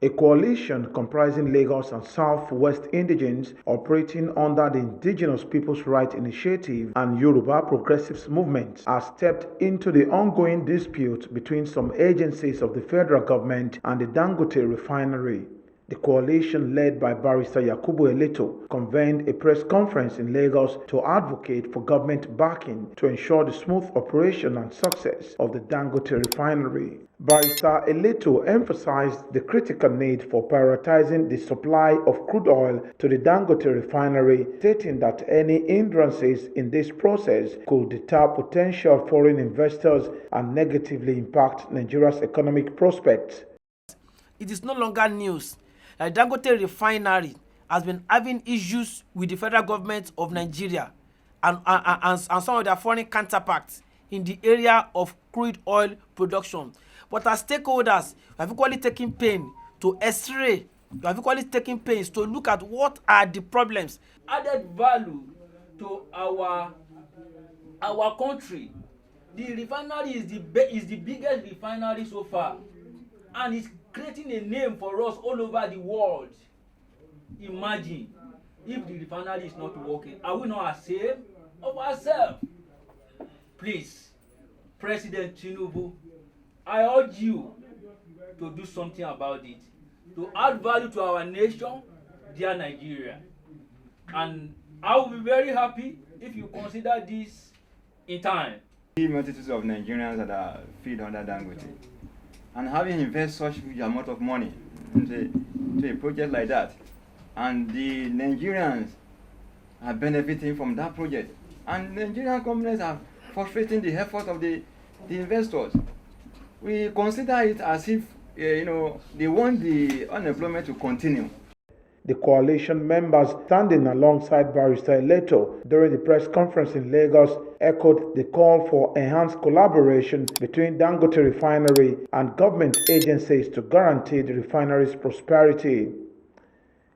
A coalition comprising Lagos and South-West indigenes operating under the Indigenous Peoples' Rights Initiative and Yoruba Progressives movements has stepped into the ongoing dispute between some agencies of the federal government and the Dangote Refinery. The coalition led by Barrister Yakubu Eleto convened a press conference in Lagos to advocate for government backing to ensure the smooth operation and success of the Dangote Refinery. Barrister Eleto emphasized the critical need for prioritizing the supply of crude oil to the Dangote Refinery, stating that any hindrances in this process could deter potential foreign investors and negatively impact Nigeria's economic prospects. It is no longer news that Dangote Refinery has been having issues with the federal government of Nigeria and some of their foreign counterparts in the area of crude oil production. But as stakeholders, we have equally taken pain to x-ray, we have equally taken pains to look at what are the problems. Added value to our country. The refinery is the biggest refinery so far, and it's creating a name for us all over the world. Imagine if the refinery is not working, are we not ashamed of ourselves? Please, President Tinubu, I urge you to do something about it, to add value to our nation, dear Nigeria. And I will be very happy if you consider this in time. Multitudes of Nigerians that are feed under Dangote, and having invested such huge amount of money into a project like that, and the Nigerians are benefiting from that project, and Nigerian companies are frustrating the effort of the investors. We consider it as if they want the unemployment to continue. The coalition members standing alongside Barrister Eleto during the press conference in Lagos echoed the call for enhanced collaboration between Dangote Refinery and government agencies to guarantee the refinery's prosperity.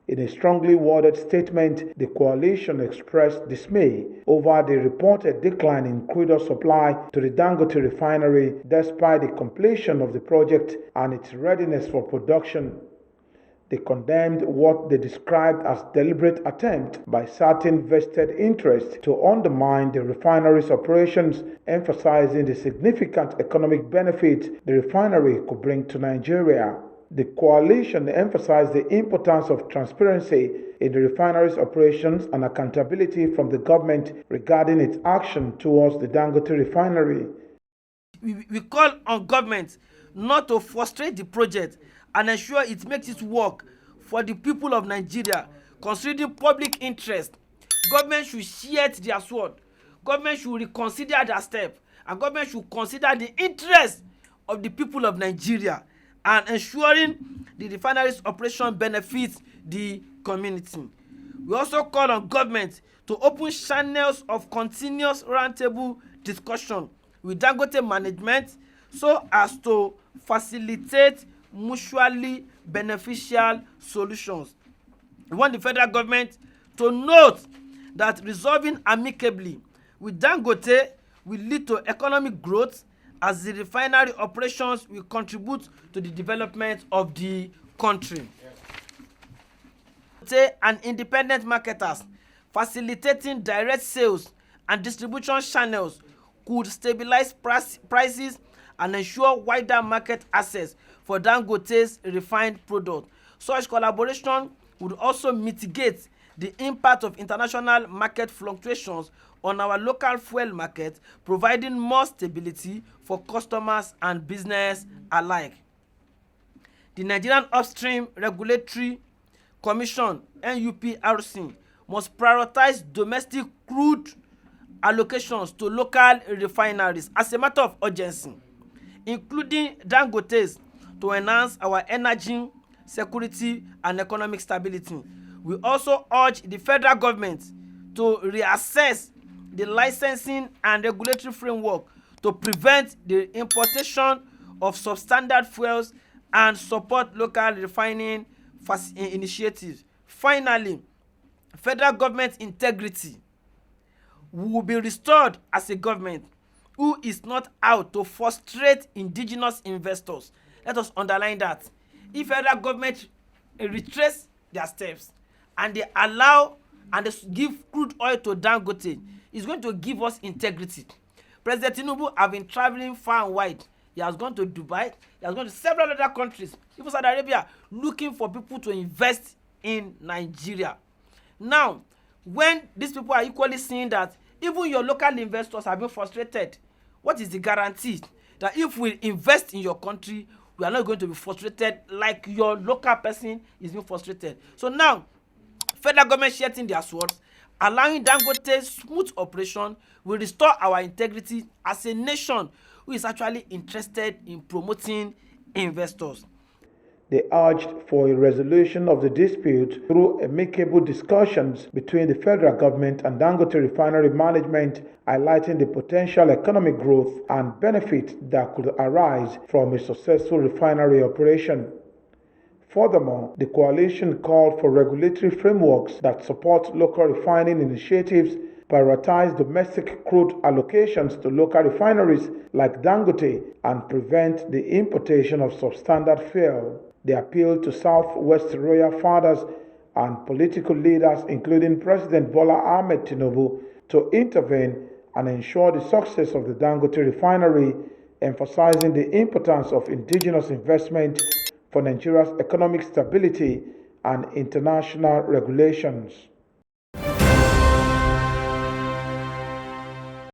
In a strongly worded statement, the coalition expressed dismay over the reported decline in crude oil supply to the Dangote Refinery despite the completion of the project and its readiness for production. They condemned what they described as deliberate attempt by certain vested interests to undermine the refinery's operations, emphasizing the significant economic benefits the refinery could bring to Nigeria. The coalition emphasized the importance of transparency in the refinery's operations and accountability from the government regarding its action towards the Dangote Refinery. We call on government not to frustrate the project and ensure it makes it work for the people of Nigeria. Considering public interest, government should sheath their sword, government should reconsider their step, and government should consider the interest of the people of Nigeria and ensuring the refinery's operation benefits the community. We also call on government to open channels of continuous roundtable discussion with Dangote management so as to facilitate mutually beneficial solutions. We want the federal government to note that resolving amicably with Dangote will lead to economic growth as the refinery operations will contribute to the development of the country. And independent marketers facilitating direct sales and distribution channels could stabilize prices and ensure wider market access for Dangote's refined product. Such collaboration would also mitigate the impact of international market fluctuations on our local fuel market, providing more stability for customers and business alike. The Nigerian Upstream Regulatory Commission (NUPRC) must prioritize domestic crude allocations to local refineries as a matter of urgency, including Dangote's, to enhance our energy security and economic stability. We also urge the federal government to reassess the licensing and regulatory framework to prevent the importation of substandard fuels and support local refining initiatives. Finally, federal government integrity will be restored as a government who is not out to frustrate indigenous investors. Let us underline that. if federal government retrace their steps and they allow and they give crude oil to Dangote, it's going to give us integrity. President Tinubu have been traveling far and wide. He has gone to Dubai, he has gone to several other countries, even Saudi Arabia, looking for people to invest in Nigeria. Now, when these people are equally seeing that even your local investors have been frustrated, what is the guarantee that if we invest in your country, we are not going to be frustrated like your local person is being frustrated? So now, federal government shedding their swords, allowing Dangote's smooth operation will restore our integrity as a nation who is actually interested in promoting investors. They urged for a resolution of the dispute through amicable discussions between the federal government and Dangote Refinery management, highlighting the potential economic growth and benefit that could arise from a successful refinery operation. Furthermore, the coalition called for regulatory frameworks that support local refining initiatives, prioritize domestic crude allocations to local refineries like Dangote, and prevent the importation of substandard fuel. They appealed to Southwest royal fathers and political leaders, including President Bola Ahmed Tinubu, to intervene and ensure the success of the Dangote Refinery, emphasizing the importance of indigenous investment for Nigeria's economic stability and international regulations.